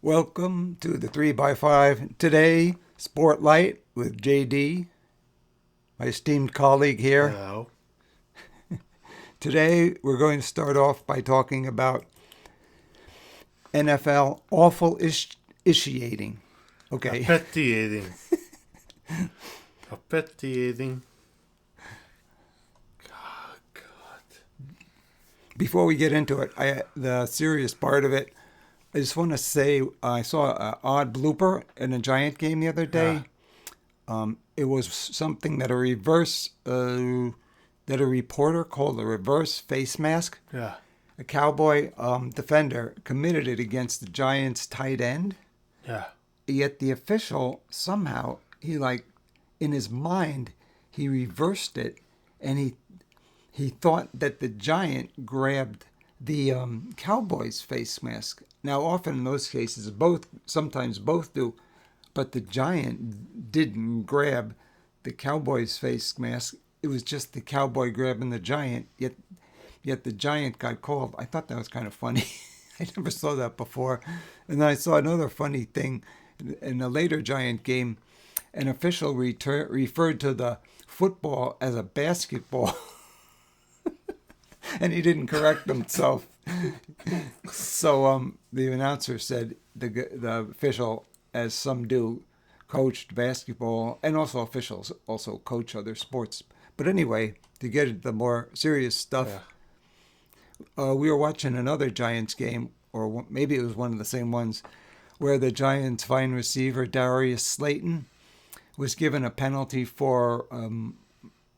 Welcome to the 3x5. Today, Sportlight with JD, my esteemed colleague here. Hello. Today, we're going to start off by talking about NFL awful-iciating. Okay. Officiating. Officiating. Oh, God. Before we get into it, the serious part of it, I just want to say I saw an odd blooper in a Giant game the other day. It was something that a reporter called a reverse face mask. Yeah. A Cowboy defender committed it against the Giants tight end. Yeah. Yet the official somehow in his mind he reversed it, and he thought that the Giant grabbed the Cowboy's face mask. Now, often in those cases, sometimes both do, but the Giant didn't grab the Cowboy's face mask. It was just the Cowboy grabbing the Giant. Yet the Giant got called. I thought that was kind of funny. I never saw that before. And then I saw another funny thing in a later Giant game. An official referred to the football as a basketball. And he didn't correct himself. So the announcer said the official, as some do, coached basketball, and also officials also coach other sports. But anyway, to get into the more serious stuff, we were watching another Giants game, or maybe it was one of the same ones, where the Giants' fine receiver, Darius Slayton, was given a penalty for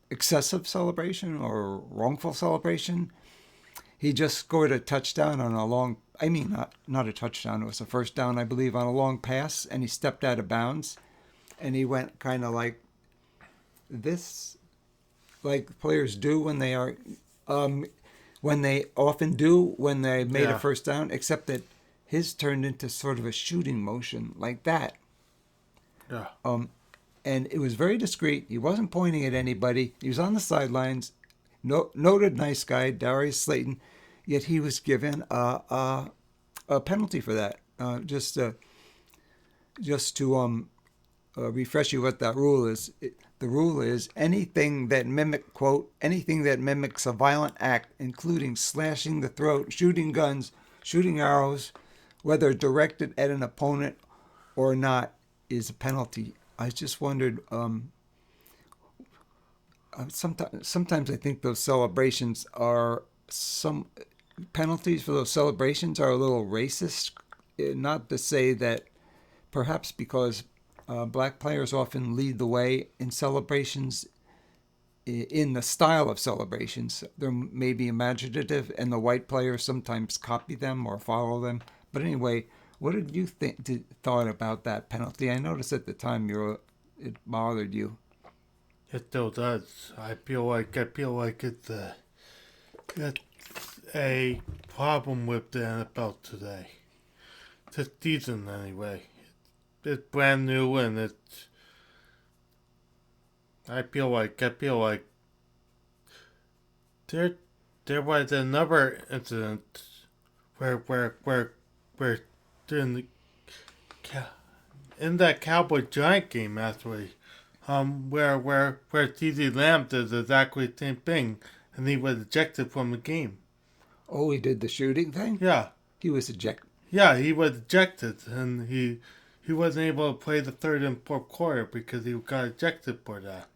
excessive celebration or wrongful celebration. He just scored a touchdown on a long, not a touchdown, it was a first down, I believe, on a long pass, and he stepped out of bounds, and he went kind of like this, like players do when they are, when they often do when they made a first down, except that his turned into sort of a shooting motion like that. Yeah. And it was very discreet. He wasn't pointing at anybody. He was on the sidelines. Noted nice guy, Darius Slayton. Yet he was given a penalty for that. Just to refresh you what that rule is. The rule is anything that mimics a violent act, including slashing the throat, shooting guns, shooting arrows, whether directed at an opponent or not, is a penalty. I just wondered. Sometimes I think those celebrations are some penalties for those celebrations are a little racist. Not to say that perhaps because black players often lead the way in celebrations, in the style of celebrations. They're maybe imaginative, and the white players sometimes copy them or follow them. But anyway, what did you thought about that penalty? I noticed at the time it bothered you. It still does. I feel like it's a problem with the NFL today. This season, anyway. It's brand new, and I feel like there was another incident where during in that Cowboy Giant game actually, where CeeDee Lamb did exactly the same thing, and he was ejected from the game. Oh, he did the shooting thing? Yeah. He was ejected. Yeah, he was ejected, and he wasn't able to play the third and fourth quarter because he got ejected for that.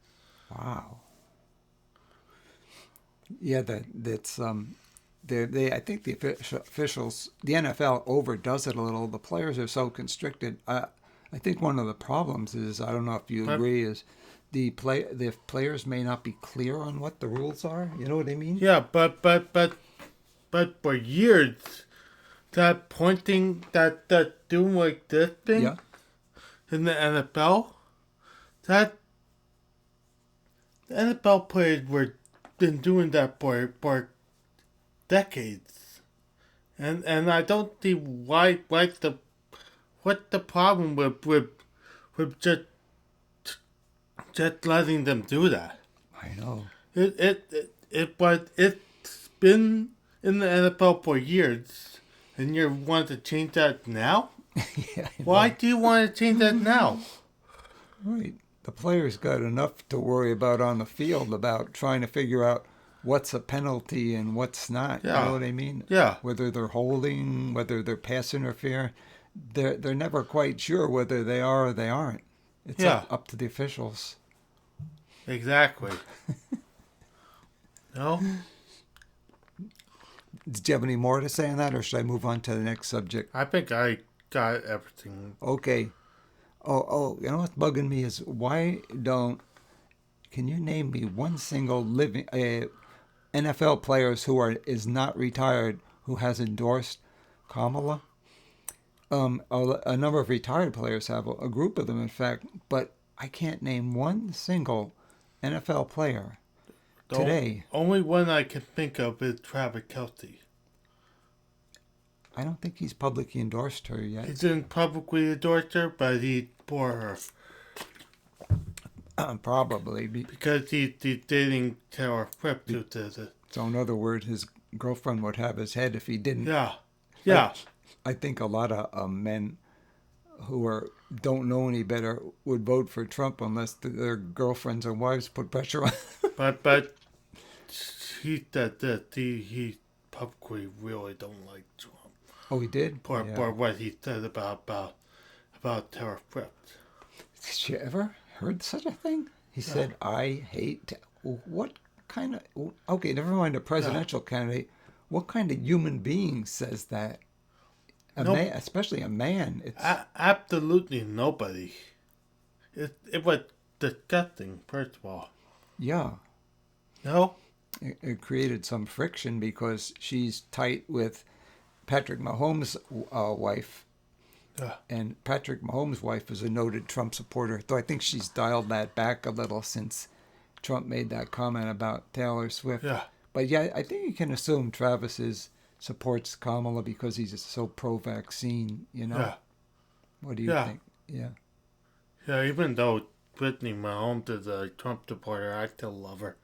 Wow. Yeah, that's I think the officials, the NFL overdoes it a little. The players are so constricted. I think one of the problems is, I don't know if you agree, is the players may not be clear on what the rules are. You know what I mean? Yeah, but for years, that pointing, that doing like this thing in the NFL, the NFL players were been doing that for decades, and I don't see what's the problem with just letting them do that. I know. It's been in the NFL for years, and you want to change that now? Yeah, I Why know. do you want to change that now? Right. The players got enough to worry about on the field about trying to figure out what's a penalty and what's not. You know Yeah, what I mean? yeah, Whether they're holding, whether they're pass interference. They're never quite sure whether they are or they aren't. It's yeah, up to the officials. exactly. No, Did you have any more to say on that, or should I move on to the next subject? I think I got everything. Okay. Oh, you know what's bugging me is why don't can you name me one single living NFL players who is not retired who has endorsed Kamala? A number of retired players have a group of them, in fact, but I can't name one single NFL player The today. only one I can think of is Travis Kelce. I don't think he's publicly endorsed her He yet. didn't publicly endorse her, but he bore her Probably. because he's dating Taylor Swift. So, in other words, his girlfriend would have his head if he didn't. Yeah, I, yeah, I think a lot of men who don't know any better would vote for Trump unless their girlfriends or wives put pressure on. but he said that he publicly really don't like Trump Oh, he did. for what he said about Taylor Swift. Did you ever heard such a thing? He said, "I hate." What kind of? Okay, never mind a presidential candidate. What kind of human being says that? A Nope. man, especially a man. It's Absolutely nobody. It was disgusting. First of all, yeah. no, It created some friction because she's tight with Patrick Mahomes' wife, yeah, and Patrick Mahomes' wife is a noted Trump supporter. Though I think she's dialed that back a little since Trump made that comment about Taylor Swift. yeah, But yeah, I think you can assume supports Kamala because he's so pro-vaccine. You know, yeah, what do you yeah, think? Yeah, yeah. Even though Brittany Mahomes is a Trump supporter, I still love her.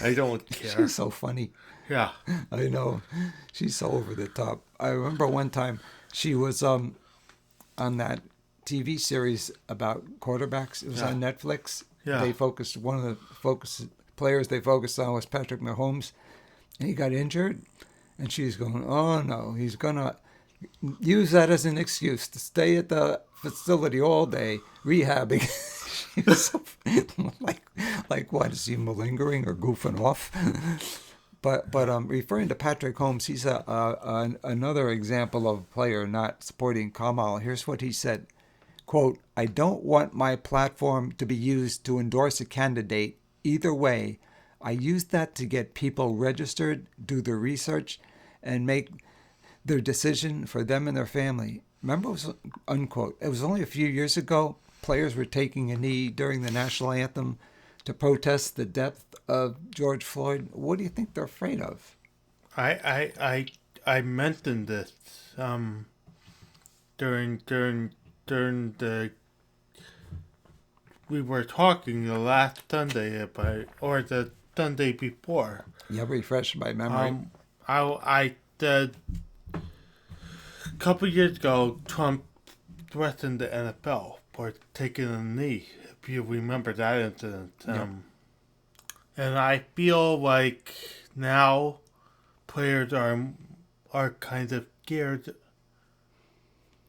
I don't care. she's so funny. Yeah, I know, she's so over the top. I remember one time she was on that TV series about quarterbacks. It was yeah, on Netflix. yeah. They focused one of the players they focused on was Patrick Mahomes, and he got injured. And she's going, "Oh no, he's gonna use that as an excuse to stay at the facility all day rehabbing." She was so, like what is he malingering or goofing off? But referring to Patrick Holmes, he's another example of a player not supporting Kamala. Here's what he said. Quote, "I don't want my platform to be used to endorse a candidate. Either way, I use that to get people registered, do their research, and make their decision for them and their family." Remember, unquote. It was only a few years ago, players were taking a knee during the national anthem to protest the death of George Floyd. What do you think they're afraid of? I mentioned this during the we were talking the last Sunday about or the Sunday before. Yeah, refreshed my memory. I said a couple years ago Trump threatened the NFL for taking a knee. If you remember that incident, Yep. and I feel like now players are kind of scared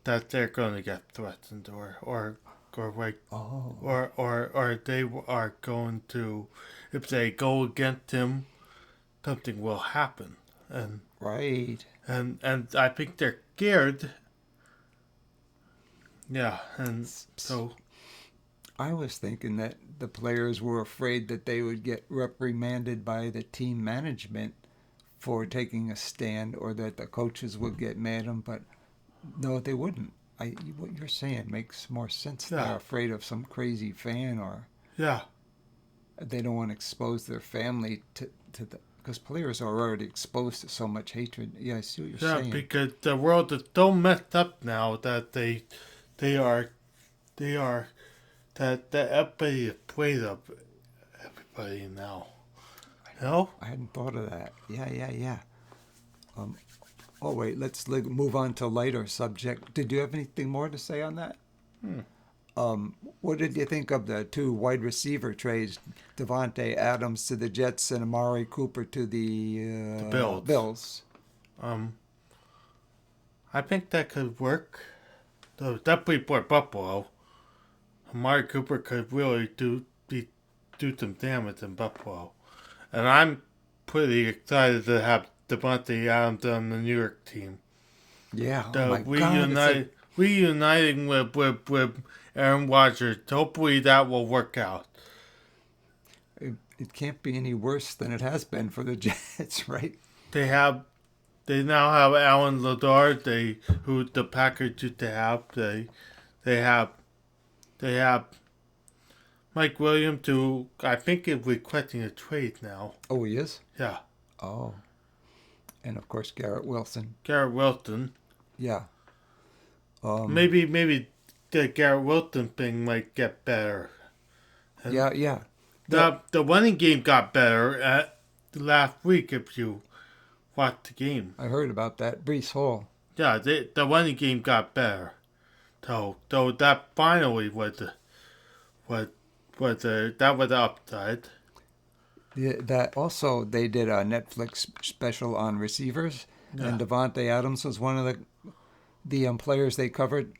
that they're going to get threatened or like Oh, or they are going to, if they go against him, something will happen, and right. I think they're scared. Yeah, and so I was thinking that the players were afraid that they would get reprimanded by the team management for taking a stand, or that the coaches would get mad at them. But no, they wouldn't. What you're saying makes more sense. Yeah. They're afraid of some crazy fan, or yeah, they don't want to expose their family to the, because players are already exposed to so much hatred. Yeah, I see what you're yeah, saying. because the world is so messed up now that they are that everybody is afraid of everybody now. You know? I hadn't thought of that. Yeah. Oh wait, let's move on to lighter subject. Did you have anything more to say on that? What did you think of the two wide receiver trades, Devontae Adams to the Jets and Amari Cooper to the Bills. Bills? I think that could work. Though definitely for Buffalo, Amari Cooper could really do some damage in Buffalo, and I'm pretty excited to have Devontae Adams on the New York team. Yeah, oh my God, Reuniting with Aaron Rodgers. Hopefully that will work out. it can't be any worse than it has been for the Jets, right? They now have Alan Lazard, who the Packers used to have. They have Mike Williams, who I think is requesting a trade now. Oh, he is? Yeah. Oh. And of course, Garrett Wilson. Garrett Wilson. Yeah. Maybe the Garrett Wilson thing might get better. And yeah. The running game got better at last week if you watched the game. I heard about that. Brees Hall. Yeah, the running game got better. So that finally was the upside. Yeah, that also they did a Netflix special on receivers, and Devontae Adams was one of the players they covered.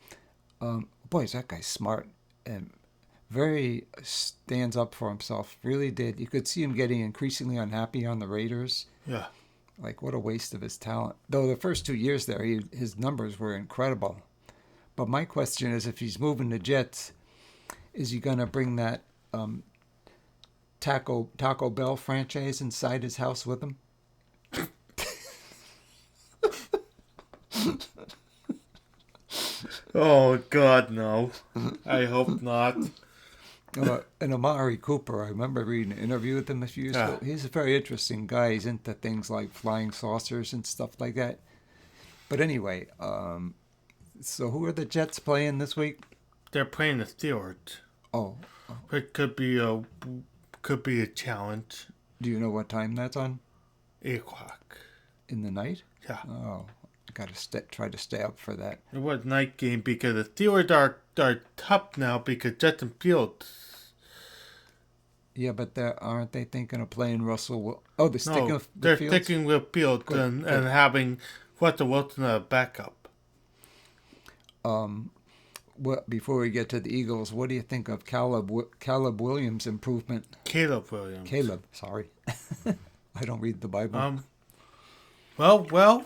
Boy, is that guy smart and very stands up for himself. Really did. You could see him getting increasingly unhappy on the Raiders. Yeah. Like, what a waste of his talent. Though the first 2 years there, his numbers were incredible. But my question is, if he's moving to Jets, is he going to bring that Taco Bell franchise inside his house with him? Oh, God, no. I hope not. And Amari Cooper, I remember reading an interview with him a few years ago. He's a very interesting guy. He's into things like flying saucers and stuff like that. But anyway, so who are the Jets playing this week? They're playing the Steelers. Oh. It could be a challenge. Do you know what time that's on? 8:00. In the night? Yeah. Oh, got to try to stay up for that. It was a night game because the Steelers are tough now because Justin Fields. Yeah, but aren't they thinking of playing Russell? They're sticking with they're Fields? sticking with Fields and having Russell Wilson as a backup. Before we get to the Eagles, what do you think of Caleb Williams' improvement? Caleb Williams. Sorry. I don't read the Bible. Well,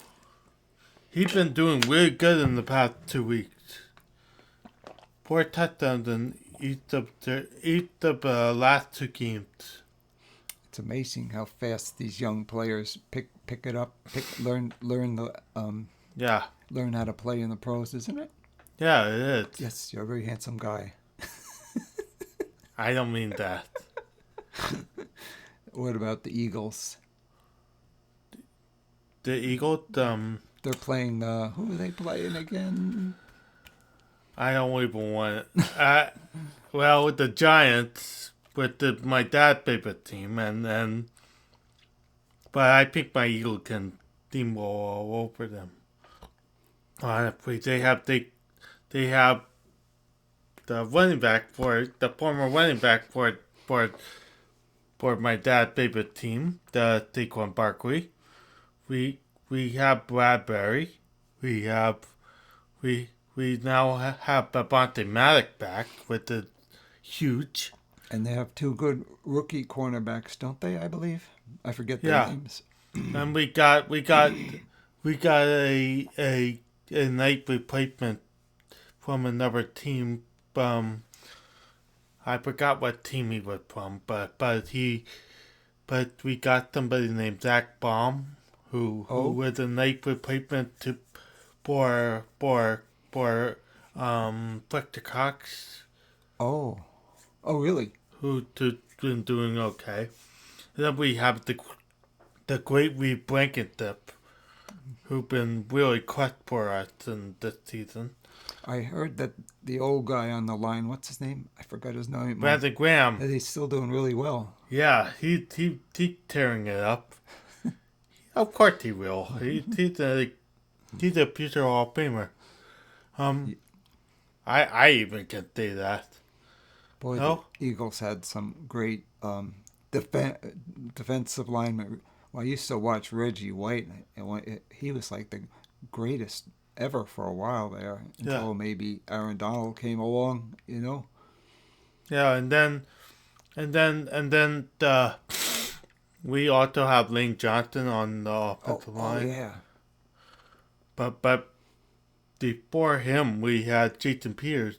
he's been doing really good in the past 2 weeks. 4 touchdowns in each of the last 2 games. It's amazing how fast these young players pick it up, learn how to play in the pros, isn't it? Yeah, it is. Yes, you're a very handsome guy. I don't mean that. What about the Eagles? The Eagles, they're playing who are they playing again? I don't even want it. With the Giants, with my dad's favorite team, but I think my Eagles can steamroll all over them. Honestly, they have the running back the former running back for my dad's favorite team, the Saquon Barkley. We have Bradbury. We now have Babante Maddox back with the huge. And they have 2 good rookie cornerbacks, don't they? I believe. I forget their names. And we got a night replacement from another team. I forgot what team he was from, but we got somebody named Zach Baum, who was a night replacement for Fletcher Cox. Oh, really? Who's been doing okay. And then we have the great Reed Blankenship, who've been really clutch for us in this season. I heard that the old guy on the line, what's his name? I forgot his name. Brandon Graham. He's still doing really well. Yeah, he's tearing it up. Of course he will. He's a He's a future Hall of Famer. I even can say that. Boy, the No? Eagles had some great defensive linemen. Well, I used to watch Reggie White, and he was like the greatest ever for a while there Yeah. until maybe Aaron Donald came along. Yeah, and then we also have Lane Johnson on the offensive Oh line. yeah. But before him we had Jason Peters.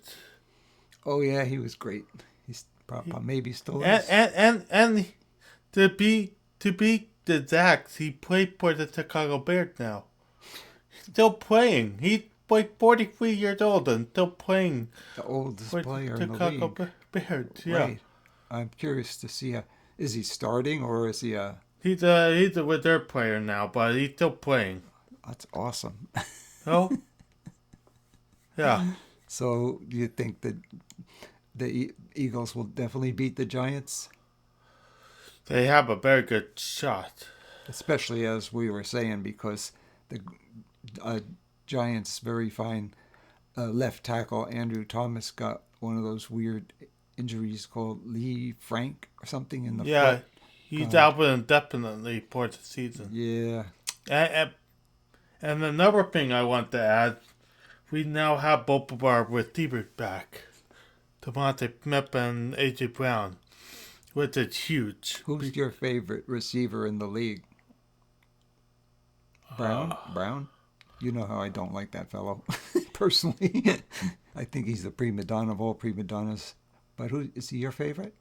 Oh yeah, he was great. He's probably maybe still And is. and to be exact, he played for the Chicago Bears now. Still playing. He's like 43 years old and still playing The oldest for the player in the Chicago league. Bears. Yeah. Right. I'm curious to see. Is he starting or is he a? He's a reserve player now, but he's still playing. That's awesome. Oh, yeah. So do you think that the Eagles will definitely beat the Giants? They have a very good shot. Especially as we were saying, because the uh, Giants' very fine left tackle Andrew Thomas got one of those weird injuries called Lee Frank or something in the Yeah, foot. he's God. out indefinitely for the season. Yeah. And another thing I want to add, we now have both of our receivers back. Devontae Smith and A.J. Brown, which is huge. Who's your favorite receiver in the league? Brown? Brown? You know how I don't like that fellow, personally. I think he's the prima donna of all prima donnas. But who is he your favorite?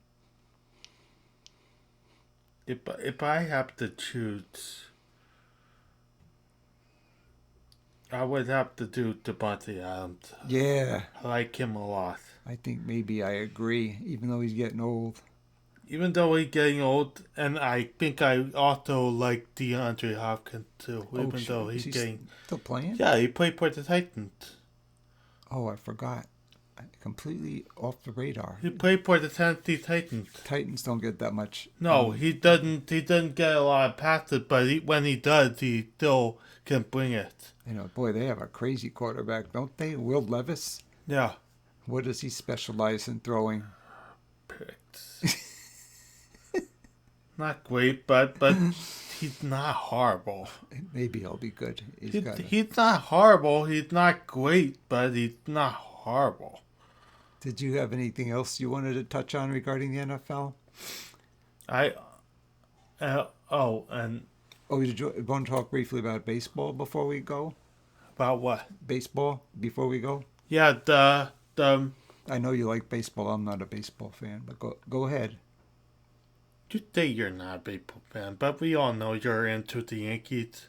If I have to choose, I would have to do Devontae Adams. Yeah, I like him a lot. I think maybe I agree, even though he's getting old. Even though he's getting old, and I think I also like DeAndre Hopkins too. Even though he's getting still playing? Yeah, he played for the Titans. Oh, I forgot. Completely off the radar. He played for the Tennessee Titans. Titans don't get that much. No, he doesn't. He doesn't get a lot of passes, but when he does, he still can bring it. Boy, they have a crazy quarterback, don't they? Will Levis. Yeah. What does he specialize in throwing? Picks. Not great, but he's not horrible. Maybe he'll be good. He's not horrible. He's not great, but he's not horrible. Did you have anything else you wanted to touch on regarding the NFL? Did you want to talk briefly about baseball before we go? About what? Baseball before we go? Yeah, the I know you like baseball. I'm not a baseball fan, but go ahead. You say you're not a baseball fan, but we all know you're into the Yankees.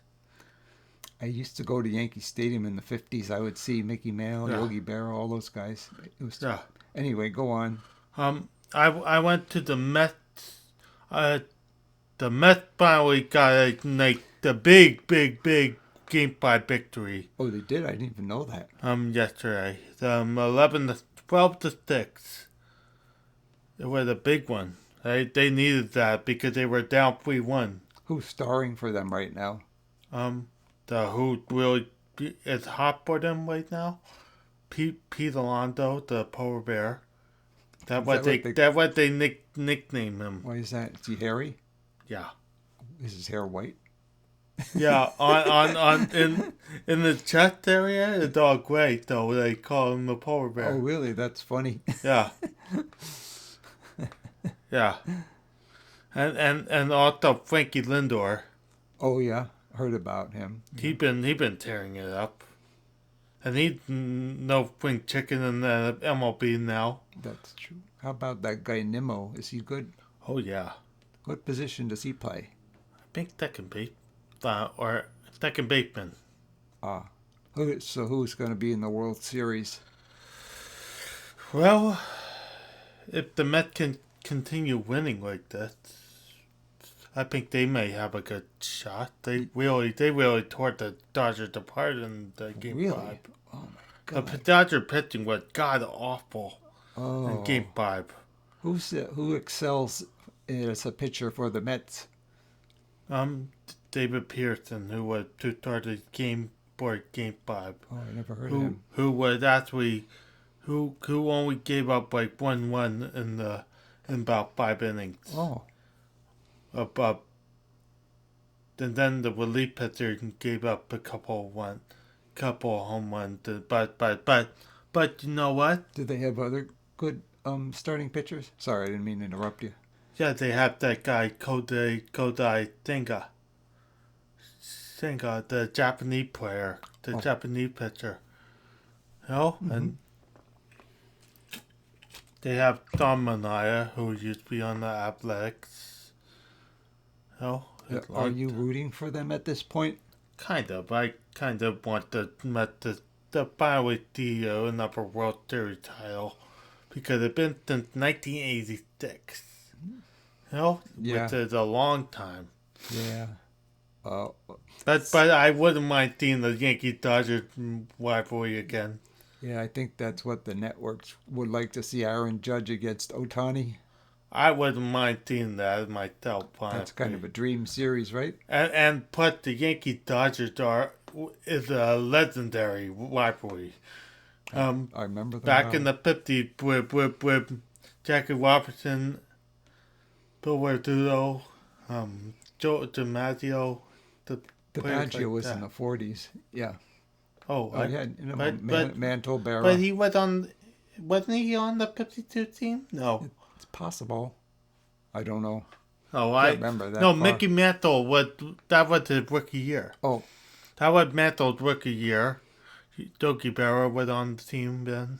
I used to go to Yankee Stadium in the 50s. I would see Mickey Mantle, Yeah. Yogi Berra, all those guys. It was Yeah. Anyway, go on. I went to the Mets. The Mets finally got the big game 5 victory. Oh, they did? I didn't even know that. Yesterday. 12 to 6. It was a big one. They needed that because they were down 3-1. Who's starring for them right now? Who really is hot for them right now? Pete Alonso, the polar bear. That's what they nickname him. Why is that? Is he hairy? Yeah. Is his hair white? Yeah, in the chest area, it's all gray, though. They call him the polar bear. Oh, really? That's funny. Yeah. Yeah. And also Frankie Lindor. Oh, yeah. Heard about him. He been tearing it up. And he's no spring chicken in the MLB now. That's true. How about that guy Nimmo? Is he good? Oh, yeah. What position does he play? I think second base. Or second baseman. So who's going to be in the World Series? Well, if the Mets can continue winning like this, I think they may have a good shot. They really tore the Dodgers apart in the game 5. Really? Oh my God. The Dodger pitching was god awful in game 5. Who excels as a pitcher for the Mets? David Pearson, who started game for Game 5. Oh, I never heard of him. Who was actually who only gave up like 1-1 in about 5 innings. Oh, Up. And then the relief pitcher gave up a couple home runs. But you know what? did they have other good starting pitchers? Sorry, I didn't mean to interrupt you. Yeah, they have that guy Kodai Senga, the Japanese player, the Japanese pitcher. You know, and they have Don Manaya, who used to be on the Athletics. You know, Are you rooting for them at this point? kind of. I kind of want the finally another World Series title because it's been since 1986. You know, Yeah. which is a long time. Yeah. But I wouldn't mind seeing the Yankee-Dodgers rivalry again. Yeah, I think that's what the networks would like to see, Aaron Judge against Ohtani. I wouldn't mind seeing that myself. That's kind of a dream series, right? And plus the Yankee-Dodgers is a legendary rivalry. I remember them Back well. in the 50s with Jackie Robinson, Bill Verdugo, Joe DiMaggio. DiMaggio was in the 40s. Yeah. Oh, Yeah. but Mantle, Barra. But he wasn't he on the 52 team? No. It's possible. I don't know. Oh, I can't remember that. No, far. Mickey Mantle that was his rookie year. Oh, That was Mantle's rookie year. Yogi Berra was on the team then.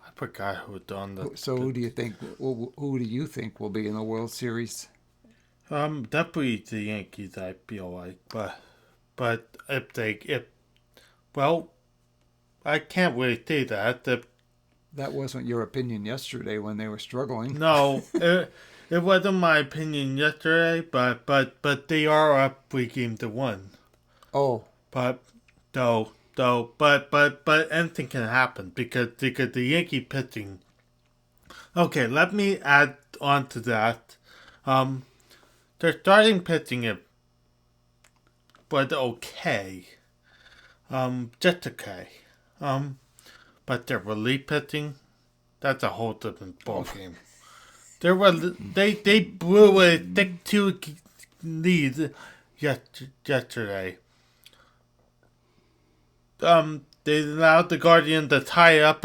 I forgot who was on the. so who do you think? Who do you think will be in the World Series? Definitely the Yankees. I feel like, but I can't really say that. That wasn't your opinion yesterday when they were struggling. No, it wasn't my opinion yesterday. But they are up 3-1. Oh, But anything can happen because the Yankee pitching. Okay, let me add on to that. Their starting pitching was okay. Just okay. But their relief pitching, that's a whole different ballgame. They blew a thick 2 lead yesterday. They allowed the Guardian to tie it up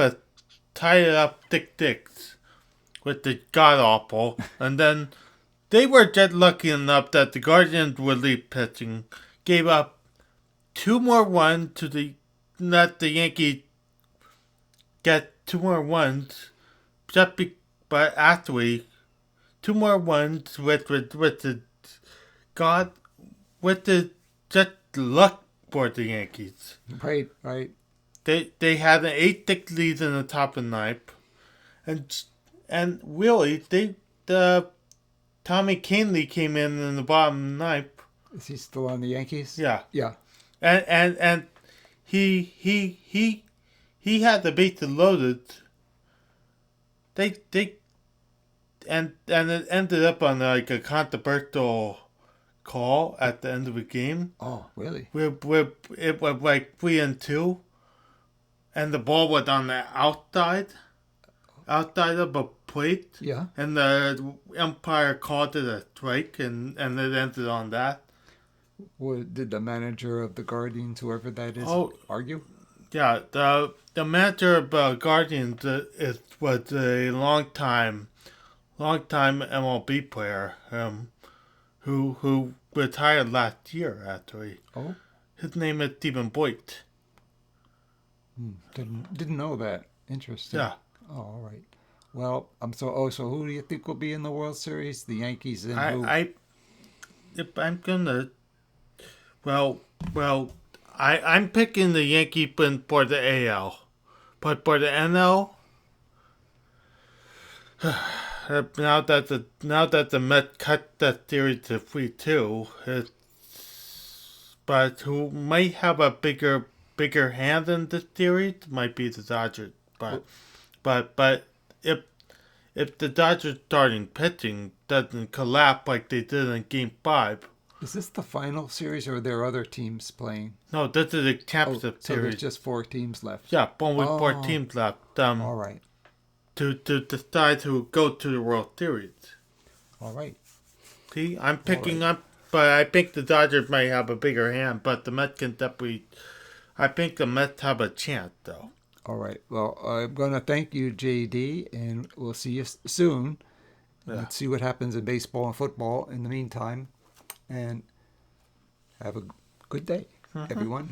thick with the god awful, and then they were just lucky enough that the Guardians relief pitching gave up 2 more runs to let the Yankees get 2 more runs, but actually 2 more runs with the just luck for the Yankees. right. They had an 8-6 lead in the top of the ninth, and really the Tommy Kahnle came in the bottom of the ninth. Is he still on the Yankees? Yeah, Yeah. and he had the bases loaded. And it ended up on like a controversial call at the end of the game. Oh, really? Where it was like 3-2, and the ball was on the outside of a plate. Yeah. And the umpire called it a strike, and it ended on that. Did the manager of the Guardians, whoever that is, argue? Yeah, the manager of Guardians was a long time MLB player, who retired last year actually. Oh, His name is Stephen Boyd. didn't know that. Interesting. Yeah. Oh, all right. Well, so who do you think will be in the World Series? The Yankees and who? If I'm gonna, I'm picking the Yankees for the AL, but for the NL, now that the Mets cut that series to 3-2, but who might have a bigger hand in this series might be the Dodgers. But if the Dodgers starting pitching doesn't collapse like they did in Game 5, Is this the final series, or are there other teams playing? No, this is the Oh, championship so there's series. just 4 teams left. Yeah, only four Oh, teams left. all right, To decide who go to the World Series. all right, See, I'm all picking right. up, but I think the Dodgers might have a bigger hand. But the Mets can definitely. I think the Mets have a chance, though. All right. Well, I'm going to thank you, JD, and we'll see you soon. Yeah. Let's see what happens in baseball and football in the meantime. And have a good day, everyone.